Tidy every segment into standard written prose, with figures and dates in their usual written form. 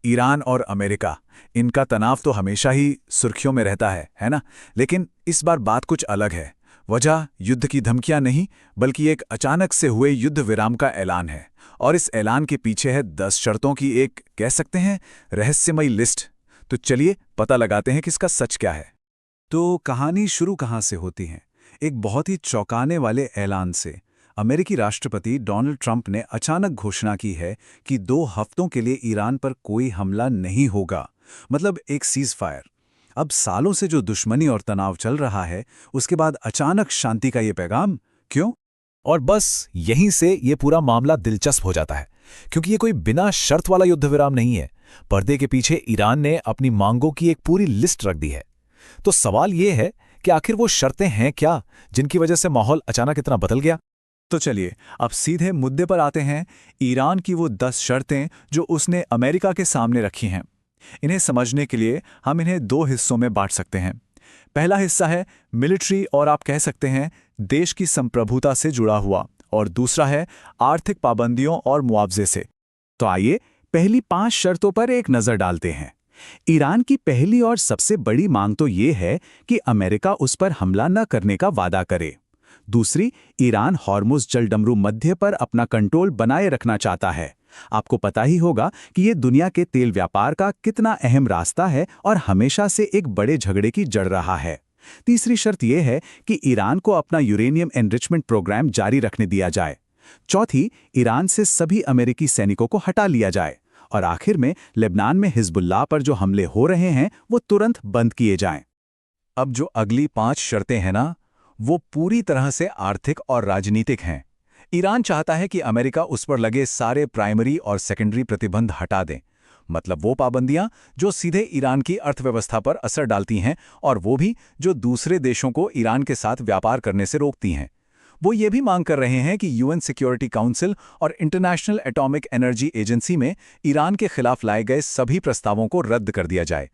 Iran और America, इनका तनाव तो हमेशा ही सुर्खियों में रहता है ना। लेकिन इस बार बात कुछ अलग है। वजह युद्ध की धमकियां नहीं, बल्कि एक अचानक से हुए युद्ध विराम का ऐलान है। और इस ऐलान के पीछे है 10 शर्तों की एक, कह सकते हैं, रहस्यमयी लिस्ट। तो चलिए पता लगाते हैं कि इसका सच क्या है। तो कहानी शुरू कहाँ से होती है? एक बहुत ही चौंकाने वाले ऐलान से। अमेरिकी राष्ट्रपति डोनाल्ड ट्रंप ने अचानक घोषणा की है कि 2 हफ्तों के लिए ईरान पर कोई हमला नहीं होगा। मतलब एक सीज फायर। अब सालों से जो दुश्मनी और तनाव चल रहा है, उसके बाद अचानक शांति का ये पैगाम क्यों? और बस यहीं से ये पूरा मामला दिलचस्प हो जाता है, क्योंकि ये कोई बिना शर्त वाला युद्ध विराम नहीं है। पर्दे के पीछे ईरान ने अपनी मांगों की एक पूरी लिस्ट रख दी है। तो सवाल ये है कि आखिर वो शर्तें हैं क्या, जिनकी वजह से माहौल अचानक इतना बदल गया? तो चलिए अब सीधे मुद्दे पर आते हैं। ईरान की वो 10 शर्तें जो उसने अमेरिका के सामने रखी हैं। इन्हें समझने के लिए हम इन्हें 2 हिस्सों में बांट सकते हैं। पहला हिस्सा है मिलिट्री और आप कह सकते हैं देश की संप्रभुता से जुड़ा हुआ, और दूसरा है आर्थिक पाबंदियों और मुआवजे से। तो आइए पहली 5 शर्तों पर एक नज़र डालते हैं। ईरान की पहली और सबसे बड़ी मांग तो ये है कि अमेरिका उस पर हमला न करने का वादा करे। दूसरी, ईरान हॉर्मुज़ जलडमरू मध्य पर अपना कंट्रोल बनाए रखना चाहता है। आपको पता ही होगा कि ये दुनिया के तेल व्यापार का कितना अहम रास्ता है और हमेशा से एक बड़े झगड़े की जड़ रहा है। तीसरी शर्त यह है कि ईरान को अपना यूरेनियम एनरिचमेंट प्रोग्राम जारी रखने दिया जाए। चौथी, ईरान से सभी अमेरिकी सैनिकों को हटा लिया जाए। और आखिर में लेबनान में हिजबुल्लाह पर जो हमले हो रहे हैं वो तुरंत बंद किए जाएं। अब जो अगली 5 शर्तें हैं ना, वो पूरी तरह से आर्थिक और राजनीतिक हैं। ईरान चाहता है कि अमेरिका उस पर लगे सारे प्राइमरी और सेकेंडरी प्रतिबंध हटा दें। मतलब वो पाबंदियां जो सीधे ईरान की अर्थव्यवस्था पर असर डालती हैं, और वो भी जो दूसरे देशों को ईरान के साथ व्यापार करने से रोकती हैं। वो ये भी मांग कर रहे हैं कि यूएन सिक्योरिटी काउंसिल और इंटरनेशनल एटॉमिक एनर्जी एजेंसी में ईरान के खिलाफ लाए गए सभी प्रस्तावों को रद्द कर दिया जाए।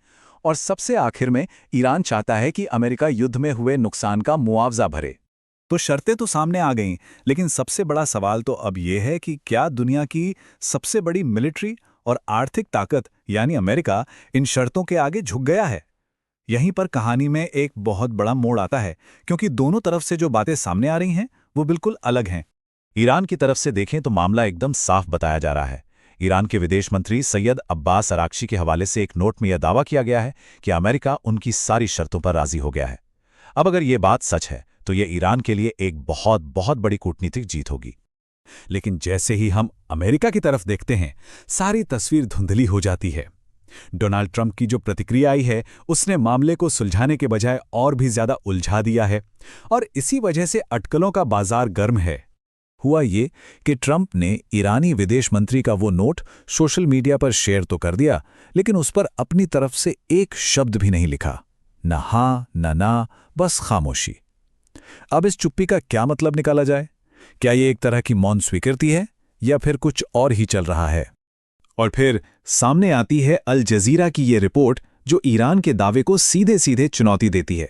और सबसे आखिर में ईरान चाहता है कि अमेरिका युद्ध में हुए नुकसान का मुआवजा भरे। तो शर्तें तो सामने आ गईं, लेकिन सबसे बड़ा सवाल तो अब यह है कि क्या दुनिया की सबसे बड़ी मिलिट्री और आर्थिक ताकत यानी अमेरिका इन शर्तों के आगे झुक गया है? यहीं पर कहानी में एक बहुत बड़ा मोड़ आता है, क्योंकि दोनों तरफ से जो बातें सामने आ रही हैं वो बिल्कुल अलग हैं। ईरान की तरफ से देखें तो मामला एकदम साफ बताया जा रहा है। ईरान के विदेश मंत्री सैयद अब्बास अराक्ची के हवाले से एक नोट में यह दावा किया गया है कि अमेरिका उनकी सारी शर्तों पर राजी हो गया है। अब अगर ये बात सच है तो ये ईरान के लिए एक बहुत बहुत बड़ी कूटनीतिक जीत होगी। लेकिन जैसे ही हम अमेरिका की तरफ देखते हैं, सारी तस्वीर धुंधली हो जाती है। डोनाल्ड ट्रंप की जो प्रतिक्रिया आई है, उसने मामले को सुलझाने के बजाय और भी ज्यादा उलझा दिया है, और इसी वजह से अटकलों का बाजार गर्म है। हुआ ये कि ट्रंप ने ईरानी विदेश मंत्री का वो नोट सोशल मीडिया पर शेयर तो कर दिया, लेकिन उस पर अपनी तरफ से एक शब्द भी नहीं लिखा। न हाँ न ना, बस खामोशी। अब इस चुप्पी का क्या मतलब निकाला जाए? क्या ये एक तरह की मौन स्वीकृति है, या फिर कुछ और ही चल रहा है? और फिर सामने आती है अल जजीरा की ये रिपोर्ट, जो ईरान के दावे को सीधे सीधे चुनौती देती है।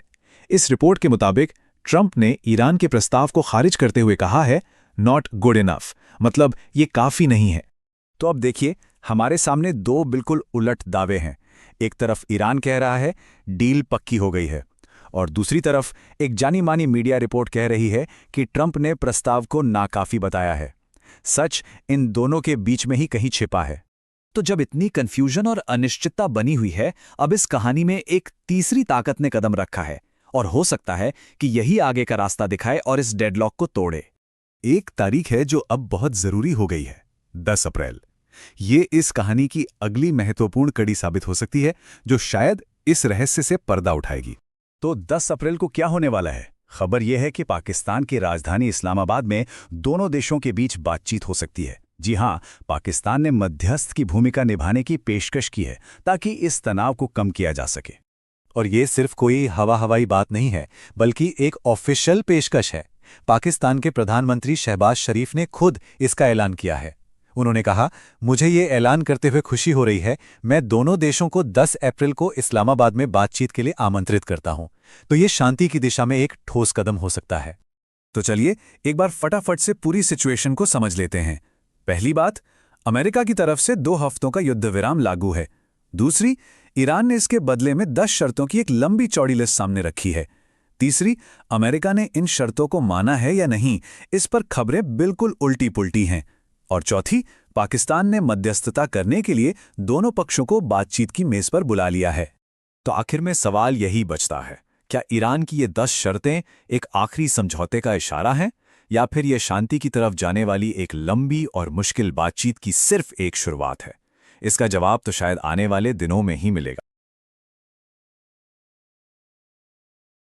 इस रिपोर्ट के मुताबिक ट्रंप ने ईरान के प्रस्ताव को खारिज करते हुए कहा है, नॉट गुड इनफ, मतलब ये काफी नहीं है। तो अब देखिए, हमारे सामने 2 बिल्कुल उलट दावे हैं। एक तरफ ईरान कह रहा है डील पक्की हो गई है, और दूसरी तरफ एक जानी मानी मीडिया रिपोर्ट कह रही है कि ट्रंप ने प्रस्ताव को नाकाफी बताया है। सच इन दोनों के बीच में ही कहीं छिपा है। तो जब इतनी कंफ्यूजन और अनिश्चितता बनी हुई है, अब इस कहानी में एक तीसरी ताकत ने कदम रखा है, और हो सकता है कि यही आगे का रास्ता दिखाए और इस डेडलॉक को तोड़े। एक तारीख है जो अब बहुत जरूरी हो गई है, 10 अप्रैल। ये इस कहानी की अगली महत्वपूर्ण कड़ी साबित हो सकती है, जो शायद इस रहस्य से पर्दा उठाएगी। तो 10 अप्रैल को क्या होने वाला है? खबर यह है कि पाकिस्तान की राजधानी इस्लामाबाद में दोनों देशों के बीच बातचीत हो सकती है। जी हां, पाकिस्तान ने मध्यस्थ की भूमिका निभाने की पेशकश की है, ताकि इस तनाव को कम किया जा सके। और ये सिर्फ कोई हवाई बात नहीं है, बल्कि एक ऑफिशियल पेशकश है। पाकिस्तान के प्रधानमंत्री शहबाज शरीफ ने खुद इसका ऐलान किया है। उन्होंने कहा, मुझे ये ऐलान करते हुए खुशी हो रही है, मैं दोनों देशों को 10 अप्रैल को इस्लामाबाद में बातचीत के लिए आमंत्रित करता हूं। तो ये शांति की दिशा में एक ठोस कदम हो सकता है। तो चलिए एक बार फटाफट से पूरी सिचुएशन को समझ लेते हैं। पहली बात, अमेरिका की तरफ से 2 हफ्तों का युद्ध विराम लागू है। दूसरी, ईरान ने इसके बदले में 10 शर्तों की एक लंबी चौड़ी लिस्ट सामने रखी है। तीसरी, अमेरिका ने इन शर्तों को माना है या नहीं, इस पर खबरें बिल्कुल उल्टी पुल्टी हैं। और चौथी, पाकिस्तान ने मध्यस्थता करने के लिए दोनों पक्षों को बातचीत की मेज पर बुला लिया है। तो आखिर में सवाल यही बचता है, क्या ईरान की ये 10 शर्तें एक आखिरी समझौते का इशारा हैं, या फिर ये शांति की तरफ जाने वाली एक लंबी और मुश्किल बातचीत की सिर्फ एक शुरुआत है? इसका जवाब तो शायद आने वाले दिनों में ही मिलेगा।